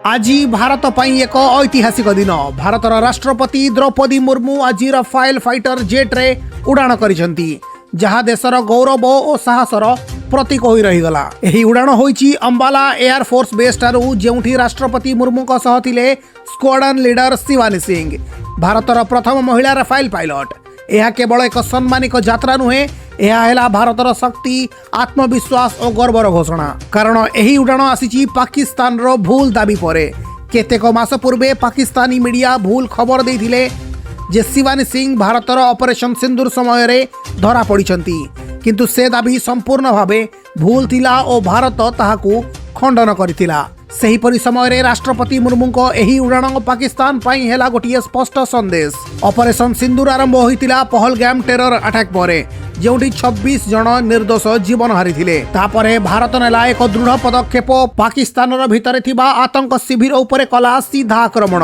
आज भारत पई एक ऐतिहासिक दिन। भारतर राष्ट्रपति द्रौपदी मुर्मू आज रफाइल फाइटर जेट रे उड़ाण करिसेंती, जहाँ देशर गौरव और साहसर प्रतीक होई रहीगला। एही उड़ाण होईची अंबाला एयरफोर्स बेस ठारू, जेउठी राष्ट्रपति मुर्मू को सह थिले स्क्वाड्रन लीडर शिवानी सिंह, भारतर प्रथम महिला रफाइल पायलट। यह केवल एक सम्मानिक यात्रा नुहे, यह है भारतर शक्ति, आत्मविश्वास और गर्वर घोषणा। कारण यही उड़ाण आसी पाकिस्तान रो भूल दाबी परे। केतेक मास पूर्वे पाकिस्तानी मीडिया भूल खबर देथिले जे शिवानी सिंह भारतर ऑपरेशन सिंदूर समय रे धरा पड़िछंती, किंतु से दाबी संपूर्ण भावे भूल थिला और भारत ताहाकू खंडन करथिला। सेहीपरि समय रे राष्ट्रपति मुर्मू को एही उड़ाण पाकिस्तान पई हेला गोटिए स्पष्ट संदेश। ऑपरेशन सिंदूर आरंभ होइतिला पहलगाम टेरर अटैक परे, जेउठी 26 जन निर्दोष जीवन हारिथिले। तापरे भारत नेला एक दृढ़ पदक्षेप, पाकिस्तान भितरे थिबा आतंक शिविर उपरे कला सीधा आक्रमण।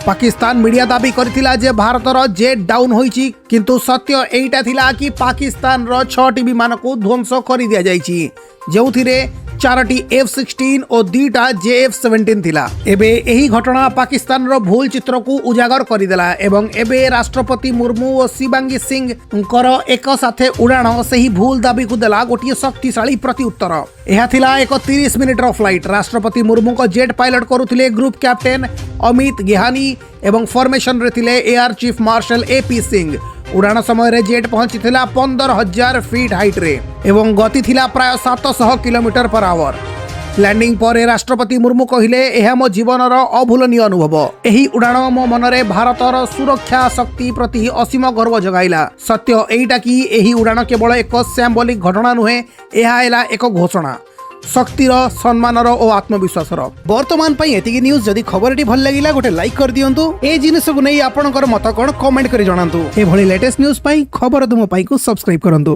पाकिस्तान मीडिया दाबी करथिला जे भारतर जेट डाउन होईची, किंतु सत्य एइटा थिला कि पाकिस्तान रो 6टी विमान को ध्वंस करि दिया जाईची, जेउथिरे 4टी F-16 और 2टा JF-17 थिला। एबे एही घटना पाकिस्तान रो भूल चित्र को उजागर करिदेला एवं एबे राष्ट्रपति मुर्मू और शिवांगी सिंह एक साथे उड़ाण सही भूल दाबी को देला गोटिए शक्तिशाली प्रत्युत्तर। यह थिला एक 30 मिनिट रो फ्लाइट। राष्ट्रपति मुर्मू को जेट पायलट करुथिले ग्रुप कैप्टेन अमित गेहानी एवं फॉर्मेशन रे थिले air chief marshal AP Singh. उड़ाण समय रे जेट पहुंची 15,000 फीट हाइट रे एवं गति थिला प्राय 700 किलोमीटर पर आवर। लैंडिंग पर राष्ट्रपति मुर्मू कहिले, यह मो जीवनर अभूलनीय अनुभव। एही उड़ाण मो मनरे भारतर सुरक्षा शक्ति प्रति असीम गर्व जगाइला। सत्य एइटा कि एही उड़ाण केवल एक सिंबॉलिक घटना नुहे, यह हैला एक घोषणा शक्तिर, सम्मानर और आत्मविश्वासर। वर्तमान पई एतिकी न्यूज। जदि खबरटी भल लागिला गोटे लाइक कर दियंतु। ए जिनिस को नै आपनकर मत कोन कमेंट करि जणांतु। ए भली लेटेस्ट न्यूज पई खबर तुम पई को सब्सक्राइब करंतु।